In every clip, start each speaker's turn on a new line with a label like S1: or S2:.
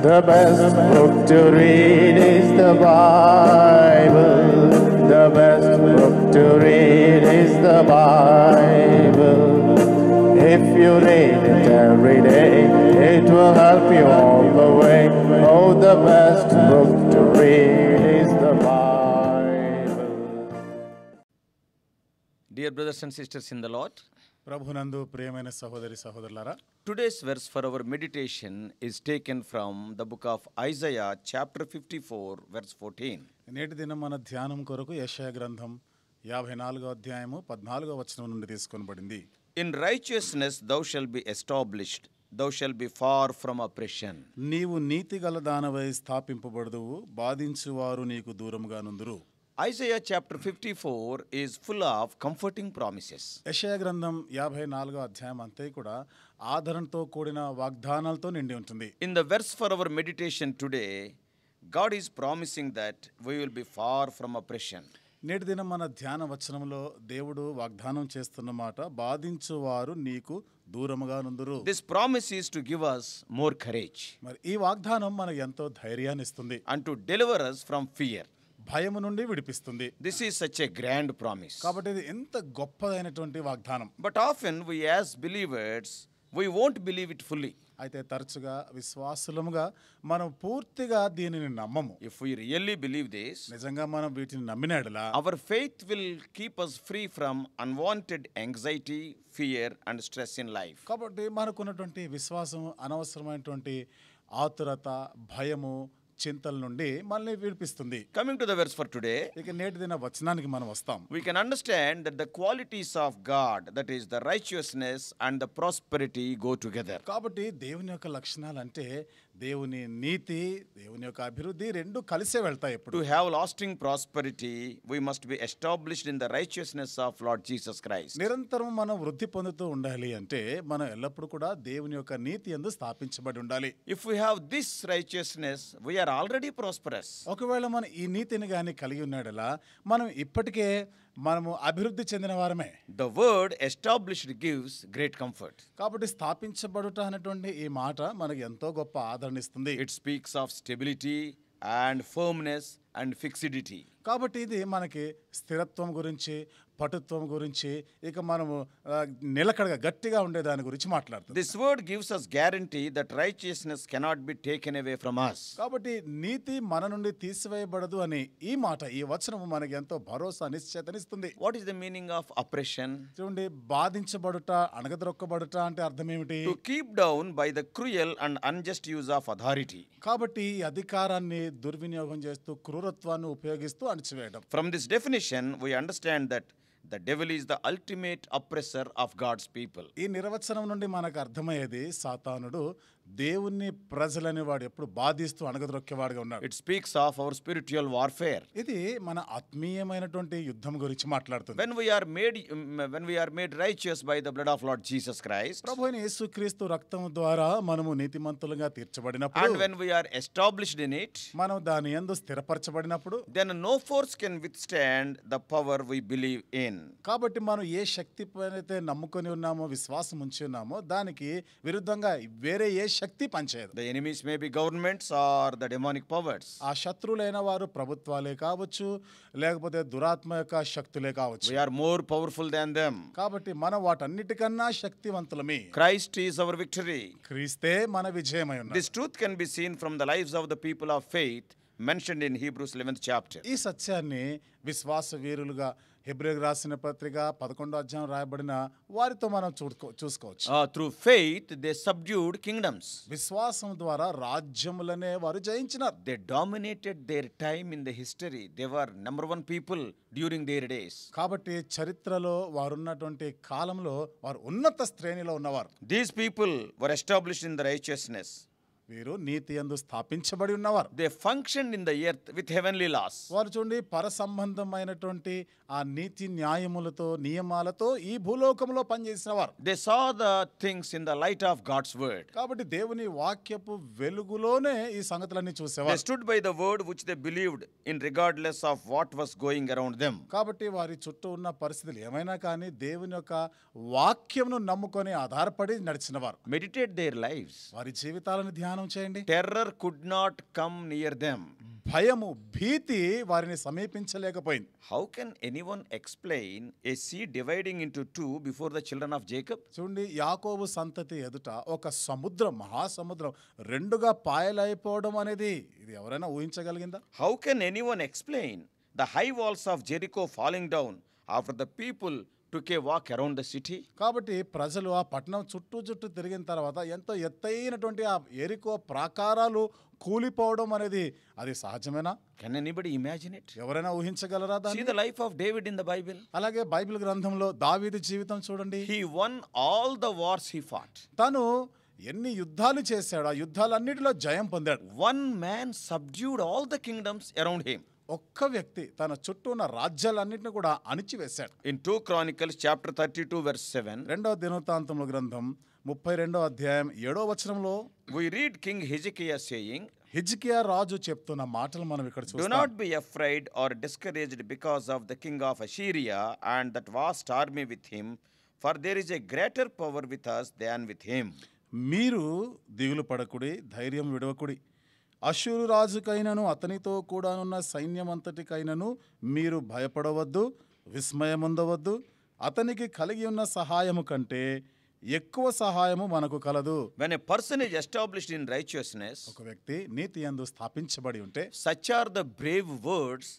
S1: The best book to read is the Bible. The best book to read is the Bible. If you read it every day, it will help you all the way. Oh, the best book to read is the Bible.
S2: Dear brothers and sisters in the Lord,
S3: ప్రభునందు ప్రియమైన సహోదరి సహోదరులారా,
S2: today's verse for our meditation is taken from the book of Isaiah chapter 54 verse 14.
S3: నేటి దినం మన ధ్యానం కొరకు యెషయా గ్రంథం 54వ అధ్యాయము 14వ వచనం నుండి తీసుకొనబడింది.
S2: In righteousness thou shalt be established, thou shalt be far from oppression.
S3: నీవు నీతిగల దానవై స్థాపింపబడుదువు, బాధించువారు నీకు దూరముగా నుందురు.
S2: Isaiah chapter 54 is full of comforting promises.
S3: యెషయా గ్రంథం 54వ అధ్యాయం అంతా కూడా ఆదరణతో కూడిన వాగ్దానాలతో నిండి ఉంటుంది.
S2: In the verse for our meditation today, God is promising that we will be far from oppression.
S3: నేటి దినం మన ధ్యాన వచనంలో దేవుడు వాగ్దానం చేస్తున్న మాట, బాధించువారు నీకు దూరముగా నుందురు.
S2: This promise is to give us more courage
S3: మరి ఈ వాగ్దానం మనకు ఎంతో ధైర్యాన్ని ఇస్తుంది,
S2: and to deliver us from fear.
S3: భయము నుండి విడిపిస్తుంది.
S2: This is such a grand promise.
S3: కాబట్టి ఇది ఎంత గొప్పదైనటువంటి వాగ్దానం.
S2: But often we as believers, we won't believe it fully.
S3: అయితే తరచుగా విశ్వాసులముగా మనం పూర్తిగా దీనిని నమ్మము.
S2: If we really believe this,
S3: నిజంగా మనం వీటిని నమ్మినట్లా
S2: our faith will keep us free from unwanted anxiety, fear and stress in life.
S3: కాబట్టి మనకున్నటువంటి విశ్వాసం అనవసరమైనటువంటి ఆతురత, భయము, చింతల నుండి మనల్ని విడిపిస్తుంది.
S2: Coming to the verse for today,
S3: ఇక నేటి దిన వచనానికి మనం వస్తాం.
S2: we can understand that the qualities of God, that is the righteousness and the prosperity, go together.
S3: కాబట్టి దేవుని యొక్క లక్షణాలు అంటే దేవుని నీతి, దేవుని యొక్క అభివృద్ధి రెండు కలిసే వెళ్తాయి. ఎప్పుడు
S2: To have lasting prosperity, we must be established in the righteousness of Lord Jesus Christ.
S3: నిరంతరం మనం వృద్ధి పొందుతూ ఉండాలి అంటే మనం ఎల్లప్పుడూ కూడా దేవుని యొక్క నీతి యందు స్థాపించబడి ఉండాలి.
S2: If we have this righteousness, we are already prosperous.
S3: ఒకవేళ మనం ఈ నీతిని గాని కలిగి ఉన్నాడలా మనం ఇప్పటికే మనము అభివృద్ధి చెందిన వారమే.
S2: The word established gives great comfort.
S3: కాబట్టి స్థాపించబడుట అనేటువంటి ఈ మాట మనకు ఎంతో గొప్ప ఆదరణ ఇస్తుంది.
S2: It speaks of stability and firmness and fixity.
S3: కాబట్టి ఇది మనకి స్థిరత్వం గురించి, పటుత్వం గురించి, ఇక మనము నిలకడగా గట్టిగా ఉండే దాని గురించి మాట్లాడుతుంది.
S2: This word gives us guarantee that righteousness cannot be taken away from us.
S3: కాబట్టి నీతి మన నుండి తీసివేయబడదు అని ఈ మాట, ఈ వచనము మనకి ఎంతో భరోసా, నిశ్చయతనిస్తుంది.
S2: What is the meaning of oppression?
S3: చూడండి, బాధించబడుట, అణగద్రొక్కబడుట అంటే అర్థం ఏమిటి?
S2: To keep down by the cruel and unjust use of authority.
S3: కాబట్టి ఈ అధికారాన్ని దుర్వినియోగం చేస్తూ, క్రూరత్వాన్ని ఉపయోగిస్తూ అణచివేయడం.
S2: From this definition, we understand that the devil is the ultimate oppressor of God's people.
S3: ఈ నిర్వచనం నుండి మనకు అర్థమయ్యేది, సాతానుడు దేవుని ప్రజలని వాడు ఎప్పుడు బాధిస్తూ అణగద్రొక్కేవాడుగా ఉన్నాడు.
S2: It speaks of our spiritual warfare.
S3: ఇది మన ఆత్మీయమైనటువంటి యుద్ధం గురించి మాట్లాడుతుంది.
S2: When we are made righteous by the blood of Lord Jesus Christ,
S3: ప్రభువైన యేసుక్రీస్తు రక్తం ద్వారా మనము నీతిమంతులుగా తీర్చబడినప్పుడు,
S2: and when we are established in it,
S3: మనం దాని యందు స్థిరపరచబడినప్పుడు,
S2: then no force can withstand the power we believe in.
S3: కాబట్టి మనం ఏ శక్తి పైనైతే నమ్ముకొని ఉన్నామో, విశ్వాసం ఉంచి ఉన్నామో, దానికి విరుద్ధంగా వేరే ఏ శక్తి పనిచేయదు.
S2: The enemies may be governments or the demonic powers.
S3: ఆ శత్రువులైన వారు ప్రభుత్వాలే కావచ్చు, లేకపోతే దురాత్మ యొక్క శక్తులే కావచ్చు.
S2: We are more powerful than them.
S3: కాబట్టి మనం వాటన్నిటికన్నా శక్తివంతులమే.
S2: Christ is our victory.
S3: క్రీస్తే మన విజయమై ఉన్నాడు.
S2: This truth can be seen from the lives of the people of faith mentioned in Hebrews 11th chapter.
S3: ఈ సత్యాన్ని విశ్వాస వీరులుగా హెబ్రీయులకు రాసిన పత్రిక 11వ అధ్యాయం రాయబడిన వారితో మనం చూసుకోవచ్చు.
S2: Through faith they subdued kingdoms.
S3: విశ్వాసం ద్వారా రాజ్యములనే వారు జయించినారు.
S2: They dominated their time in the history. They were number one people during their days.
S3: కాబట్టి చరిత్రలో వారున్నటువంటి కాలంలో వారు ఉన్నత శ్రేణిలో ఉన్నవారు.
S2: These people were established in the righteousness.
S3: వీరు నీతి యందు స్థాపించబడి ఉన్నవారు.
S2: They functioned in the earth with heavenly laws.
S3: వారు చూడండి, పర సంబంధమైనటువంటి ఆ నీతి న్యాయములతో, నియమాలతో ఈ భూలోకంలో పనిచేసిన వారు.
S2: They saw the things in the light of God's word.
S3: కాబట్టి దేవుని వాక్యపు వెలుగులోనే ఈ సంగతులన్నీ
S2: They
S3: చూసేవారు.
S2: stood by the word which they believed in regardless of what was going around them.
S3: కాబట్టి వారి చుట్టూ ఉన్న పరిస్థితులు ఏమైనా కానీ దేవుని యొక్క వాక్యమును నమ్ముకొని ఆధారపడి నడిచిన వారు.
S2: Meditate their lives.
S3: వారి జీవితాలను ధ్యానం ధ్యానం చేయండి.
S2: Terror could not come near them.
S3: భయము, భీతి వారిని సమీపించలేకపోయింది.
S2: How can anyone explain a sea dividing into two before the children of Jacob?
S3: చూడండి, యాకోబు సంతతి ఎదుట ఒక సముద్రం, మహాసముద్రం రెండుగా పాయలైపోవడం అనేది ఇది ఎవరైనా ఊహించగలిగిందా?
S2: How can anyone explain the high walls of Jericho falling down after the people took a walk around the city?
S3: కాబట్టి ప్రజలు ఆ పట్టణం చుట్టూ తిరిగిన తర్వాత ఎంతో ఎత్తైనటువంటి ఆ యెరికో ప్రాకారాలు కూలిపోవడం అనేది అది సహజమేనా?
S2: Can anybody imagine it?
S3: ఎవరైనా ఊహించగలరా
S2: See
S3: దాన్ని?
S2: the life of David in the Bible.
S3: అలాగే బైబిల్ గ్రంథంలో దావీదు జీవితం చూడండి.
S2: He won all the wars he fought.
S3: తను ఎన్ని యుద్ధాలు చేశాడు, ఆ యుద్ధాలన్నిటిలో జయం పొందాడు.
S2: One man subdued all the kingdoms around him.
S3: ఒక్క వ్యక్తి తన చుట్టూ ఉన్న రాజ్యాలన్నింటినీ కూడా అణిచివేశాడు.
S2: In 2 Chronicles chapter 32 verse 7,
S3: రెండవ దినవృత్తాంతముల గ్రంథం 32వ అధ్యాయం 7వ వచనంలో
S2: we read King Hezekiah saying,
S3: హిజ్కియా రాజు చెప్తున్న మాటలు మనం ఇక్కడ
S2: "Do
S3: చూస్తాం.
S2: not be afraid or discouraged because of the king of Assyria and that vast army with him, for there is a greater power with us than with him."
S3: మీరు దిగులు పడకుడి, ధైర్యం విడవకుడి. అష్షూరు రాజుకైనను అతనితో కూడానున్న సైన్యమంతటికైనను మీరు భయపడవద్దు, విస్మయముందవద్దు. అతనికి కలిగి ఉన్న సహాయము కంటే ఎక్కువ సహాయము మనకు కలదు.
S2: When a person is established in righteousness,
S3: ఒక వ్యక్తి నీతి యందు స్థాపించబడి ఉంటే
S2: such are the brave words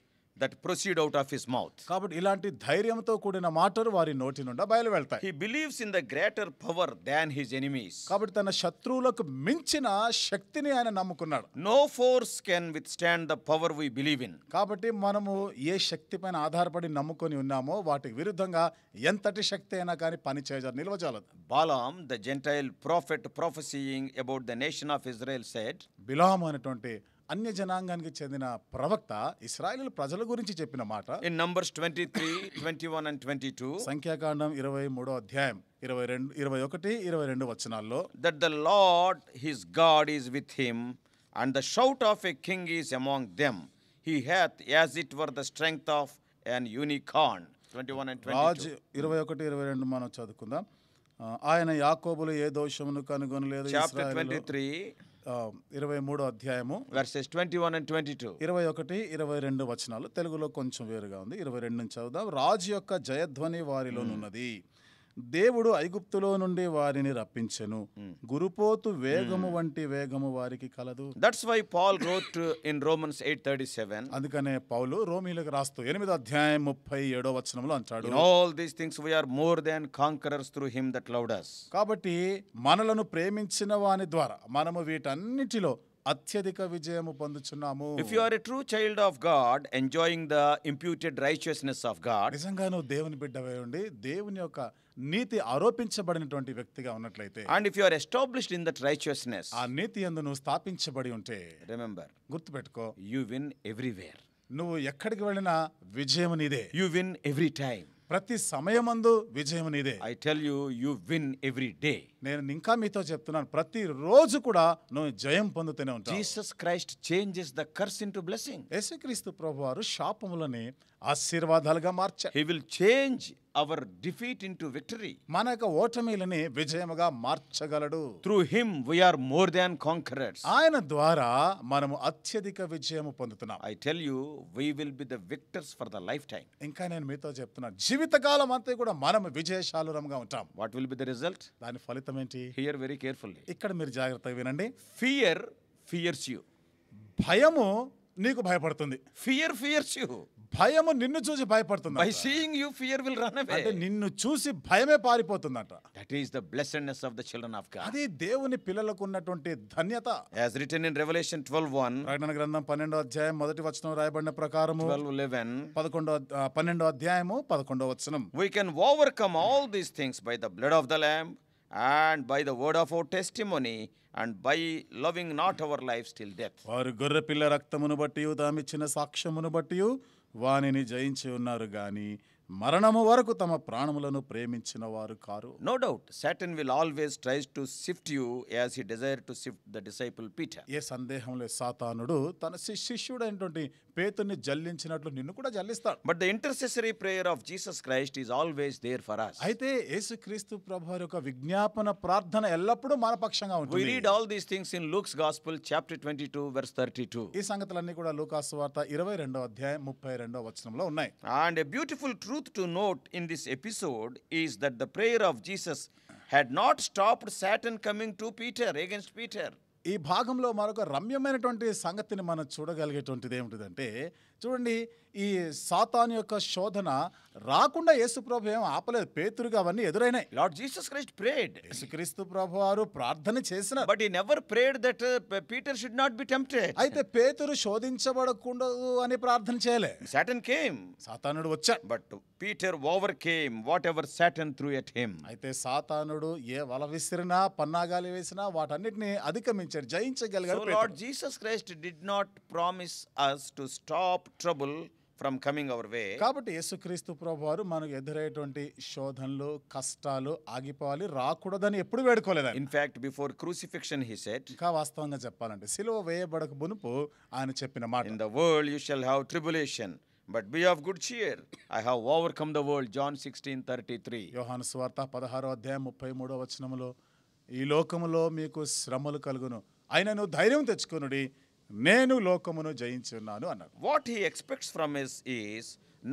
S2: that proceed out of his mouth.
S3: కాబట్టి ఇలాంటి ధైర్యంతో కూడిన మాటలు వారి నోటి నుండి బయలు వెళ్తాయి.
S2: He believes in the greater power than his enemies.
S3: కాబట్టి తన శత్రువులకు మించిన శక్తిని ఆయన నమ్ముకున్నాడు.
S2: No force can withstand the power we believe in.
S3: కాబట్టి మనము ఏ శక్తి పైన ఆధారపడి నమ్ముకొని ఉన్నామో వాటికి విరుద్ధంగా ఎంతటి శక్తి అయినా కానీ పని నిలవజాలదు.
S2: Balaam, the Gentile prophet prophesying about the nation of Israel, said,
S3: బిలాము అనేటువంటి అన్య జనాంగానికి చెందిన ప్రవక్త ఇశ్రాయేలు ప్రజల గురించి చెప్పిన మాట
S2: in Numbers 23, 21 and 22,
S3: సంఖ్యాకాండం 23వ అధ్యాయం 21-22 వచనాల్లో,
S2: that the Lord his God is with him, and the shout of a king is among them. He hath as it were the strength of an unicorn. 21 and 22.
S3: రాజు 21-22 మనం చదువుకుందాం. ఆయన యాకోబులు ఏ దోషమును కనుగొనలేదు.
S2: Chapter 23,
S3: 23వ అధ్యాయము
S2: verses 21 and 22.
S3: 21-22 వచనాలు. తెలుగులో కొంచెం వేరుగా ఉంది. 22 నుంచి చదువుదాం. రాజు యొక్క జయధ్వని వారిలోనున్నది. దేవుడు ఐగుప్తులో నుండి వారిని రప్పించెను. గురుపోతు వేగము వంటి వేగము వారికి కలదు.
S2: That's why Paul wrote in Romans 8:37.
S3: అందుకనే పౌలు రోమీయులకు రాస్తూ 8వ అధ్యాయం 37వ వచనంలో అంటాడు,
S2: In all these things we are more than conquerors through him that loved us.
S3: కాబట్టి మనలను ప్రేమించిన వాని ద్వారా మనము వీటన్నిటిలో అత్యధిక విజయము పొందుచున్నాము.
S2: If you are a true child of God, enjoying the imputed righteousness of God,
S3: నిజంగా నువ్వు దేవుని బిడ్డవై ఉండి దేవుని యొక్క నీతి ఆరోపించబడినటువంటి వ్యక్తిగా ఉన్నట్లయితే,
S2: and if you are established in that righteousness,
S3: ఆ నీతి యందు నువ్వు స్థాపించబడి ఉంటే,
S2: remember,
S3: గుర్తుపెట్టుకో,
S2: you win everywhere.
S3: నువ్వు ఎక్కడికి వెళ్ళినా విజయం నీదే.
S2: You win every time.
S3: ప్రతి సమయమందు విజయం నీదే.
S2: I tell you, you win every day.
S3: నేను ఇంకా మీతో చెప్తున్నాను, ప్రతి రోజు కూడా నువ్వు జయం పొందుతూనే ఉంటావు.
S2: Jesus Christ changes the curse into blessing.
S3: యేసుక్రీస్తు ప్రభువారు శాపములని ఆశీర్వాదాలుగా మార్చారు.
S2: He will change our defeat into victory.
S3: మన యొక్క ఓటమిలని విజయముగా మార్చగలడు.
S2: Through him we are more than conquerors.
S3: ఆయన ద్వారా మనము అత్యధిక విజయము పొందుతున్నాం.
S2: I tell you, we will be the victors for the lifetime.
S3: ఇంకా నేను మీతో చెప్తున్నాను, జీవితకాలం అంతా కూడా మనం విజయశాలురంగా ఉంటాం.
S2: What will be the result?
S3: దాని ఫలితం ఏంటి?
S2: Hear very carefully.
S3: ఇక్కడ మీరు జాగ్రత్తగా వినండి.
S2: Fear fears you.
S3: భయము నీకు భయపడుతుంది.
S2: Fear fears you.
S3: భయము నిన్ను చూసి భయపడుతుంది.
S2: By seeing you, fear will run away.
S3: అంటే నిన్ను చూసి భయమే పారిపోతుందంట.
S2: That is the blessedness of the children of God.
S3: అది దేవుని పిల్లలకు ఉన్నటువంటి ధన్యత.
S2: As written in Revelation 12:1,
S3: ప్రకటన గ్రంథం 12వ అధ్యాయం మొదటి వచనం రాయబడిన ప్రకారము
S2: 12:11,
S3: 12వ అధ్యాయము 11వ వచనం,
S2: we can overcome all these things by the blood of the Lamb and by the word of our testimony and by loving not our lives till death.
S3: వారు గొర్రె పిల్ల రక్తమును బట్టి తామిచ్చిన సాక్ష్యమును బట్టి వానిని జయించి ఉన్నారు గాని మరణము వరకు తమ ప్రాణములను ప్రేమించిన వారు car.
S2: No doubt, Satan will always tries to sift you as he desired to sift the disciple Peter.
S3: ఏ సందేహం లేదు, సాతానుడు తన శిష్యుడైనటువంటి పేతుర్ని జల్లించినట్లు నిన్ను కూడా జల్లిస్తాడు.
S2: But the intercessory prayer of Jesus Christ is always there for us.
S3: అయితే యేసుక్రీస్తు ప్రభువారి యొక్క విజ్ఞాపన ప్రార్థన ఎల్లప్పుడూ మన పక్షంగా
S2: We
S3: ఉంటుంది.
S2: read all these things in Luke's Gospel, chapter 22, verse 32.
S3: ఈ సంగతులన్నీ కూడా లూకాసు వార్త 22వ అధ్యాయం 32వ వచనంలో ఉన్నాయి.
S2: And a beautiful truth to note in this episode is that the prayer of Jesus had not stopped Satan coming to Peter, against Peter.
S3: ఈ భాగంలో మరొక రమ్యమైనటువంటి సంగతిని మనం చూడగలిగేటువంటిది ఏమిటిదంటే, చూడండి, ఈ సాతాను యొక్క శోధన రాకుండా యేసుప్రభు ఏం ఆపలేదు. పేతురుగా అవన్నీ ఎదురైనాయి.
S2: Lord Jesus Christ prayed.
S3: యేసుక్రీస్తు ప్రభువారు ప్రార్థన చేసిన,
S2: But he never prayed that Peter should not be tempted.
S3: అయితే పేతురు శోధించబడకూడదు అని ప్రార్థన చేయలే.
S2: Satan came,
S3: సాతానుడు వచ్చాడు.
S2: but Peter overcame whatever Satan threw at him.
S3: అయితే సాతానుడు ఏ వల విసిరినా పన్నాగాలు వేసినా వాటన్నిటిని అధిగమించాడు, జయించగలిగాడు
S2: So
S3: పేతురు.
S2: Lord Jesus Christ did not promise us to stop trouble from coming our way.
S3: కాబట్టి యేసుక్రీస్తు ప్రభువారు మనకు ఎదురయ్యేటువంటి శోధనలు, కష్టాలు ఆగిపోవాలి, రాకూడదని ఎప్పుడు వేడుకోలేదు.
S2: In fact, before crucifixion he said,
S3: ఇంకా వాస్తవంగా చెప్పాలంటే సిలువ వేయబడక మునుపు ఆయన చెప్పిన మాట,
S2: in the world you shall have tribulation, but be of good cheer, I have overcome the world. John 16:33.
S3: యోహాను సువార్త 16వ అధ్యాయం 33వ వచనములో, ఈ లోకములో మీకు శ్రమలు కలుగును, అయినను ధైర్యం తెచ్చుకొనుడి, నేను లోకమును జయించి ఉన్నాను అన్నాడు.
S2: What he expects from us is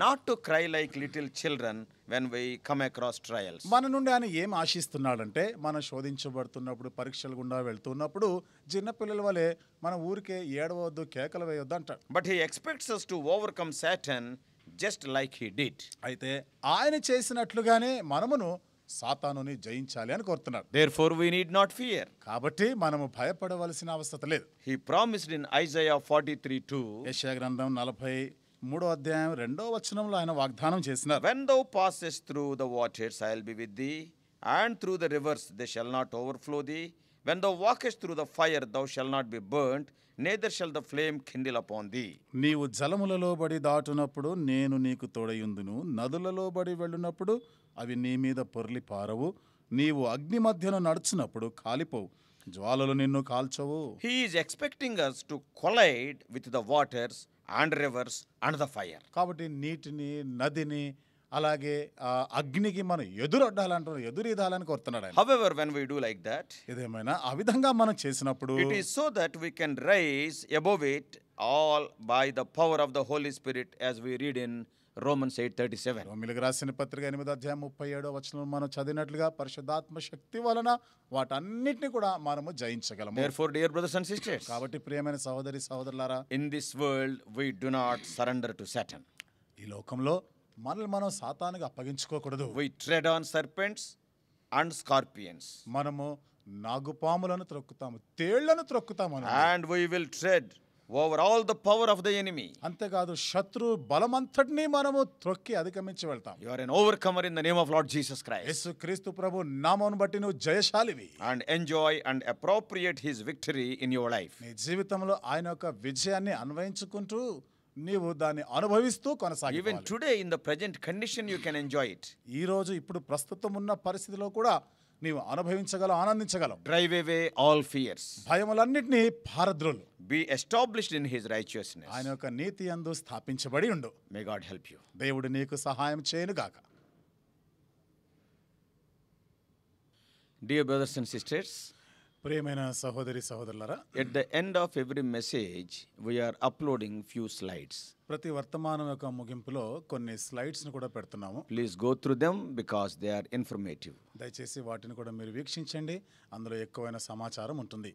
S2: not to cry like little children when we come across trials.
S3: మన నుండి ఆయన ఏం ఆశిస్తున్నాడంటే, మనం శోధించబడుతున్నప్పుడు, పరీక్షలు గుండా వెళ్తున్నప్పుడు చిన్నపిల్లల వలె మన ఊరికే ఏడవద్దు, కేకలు వేయొద్దు అంటాడు.
S2: But he expects us to overcome Satan just like he did.
S3: అయితే ఆయన చేసినట్లుగానే మనమును సాతానుని జయించాలి అని కోరుతున్నాడు.
S2: Therefore we need not fear.
S3: కాబట్టి మనము భయపడవలసిన అవసరం లేదు.
S2: He promised in Isaiah 43:2,
S3: యెషయా గ్రంథం 43వ అధ్యాయం 2వ వచనంలో ఆయన వాగ్దానం చేసినారు.
S2: when thou passest through the waters, I will be with thee, and through the rivers, they shall not overflow thee. When thou walkest through the fire, thou shalt not be burnt, neither shall the flame kindle upon thee.
S3: నీవు జలములలో బడి దాటునప్పుడు నేను నీకు తోడయుందును, నదులలో బడి వెళ్ళునప్పుడు అవి నీ మీద పొర్లి పారవు, నీవు అగ్ని మధ్యను నడుచునప్పుడు కాలిపోవు, జ్వాలలు నిన్ను కాల్చవు.
S2: He is expecting us to collide with the waters and rivers and the fire.
S3: కాబట్టి నీటిని, నదిని, అలాగే అగ్నికి మనం ఎదురీదాలని కోరుతున్నాడు ఆయన.
S2: However, when we do like that,
S3: ఏదేమైనా ఆ విధంగా మనం చేసినప్పుడు
S2: it is so that we can rise above it all by the power of the Holy Spirit, as we read in Romans 8:37.
S3: రోమీయులకు రాసిన పత్రిక 8వ అధ్యాయం 37వ వచనం మనం చదివినట్లుగా పరిశుద్ధాత్మ శక్తి వలన వాటన్నిటిని కూడా మనము జయించగలము.
S2: Therefore, dear brothers and sisters,
S3: కాబట్టి ప్రియమైన సహోదరి సహోదరులారా,
S2: in this world we do not surrender to Satan.
S3: ఈ లోకంలో మనల్ని మనం సాతానుగా అప్పగించుకోకూడదు.
S2: We tread on serpents and scorpions,
S3: మనము నాగుపాములను త్రొక్కుతాము, తేళ్లను త్రొక్కుతాము,
S2: and we will tread over all the power of the enemy.
S3: అంతేకాదు శత్రు బలమంతటిని మనము త్రొక్కి అధిగమించి వెళ్తాం.
S2: You are an overcomer in the name of Lord Jesus Christ,
S3: యేసుక్రీస్తు ప్రభు నామమును బట్టి నువ్వు జయశాలివి.
S2: and enjoy and appropriate his victory in your life.
S3: నీ జీవితంలో ఆయన యొక్క విజయాన్ని అన్వయించుకుంటూ నీవు దాన్ని అనుభవిస్తూ
S2: Even
S3: కొనసాగాలి.
S2: today, in the present condition, you can enjoy it.
S3: ఈ రోజు ఇప్పుడు ప్రస్తుతం ఉన్న పరిస్థితిలో కూడా నీవు అనుభవించగలవు, ఆనందించగలవు.
S2: Drive away all fears.
S3: భయములన్నిటినీ పారద్రోలు.
S2: Be established in his righteousness.
S3: ఆయన యొక్క నీతి యందు స్థాపించబడి ఉండు.
S2: May God help you.
S3: దేవుడు నీకు సహాయం చేయనుగాక.
S2: Dear brothers and sisters,
S3: ప్రియమైన సహోదరి సహోదరులారా,
S2: at the end of every message, we are uploading few slides.
S3: ప్రతి వర్తమానం యొక్క ముగింపులో కొన్ని స్లైడ్స్ను కూడా పెడుతున్నాము.
S2: Please go through them because they are informative.
S3: దయచేసి వాటిని కూడా మీరు వీక్షించండి, అందులో ఎక్కువైన సమాచారం ఉంటుంది.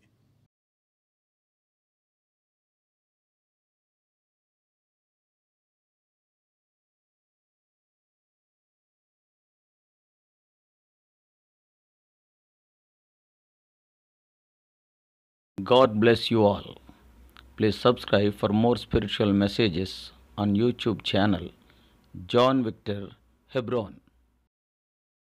S2: God bless you all. Please subscribe for more spiritual messages on YouTube channel John Victor Hebron.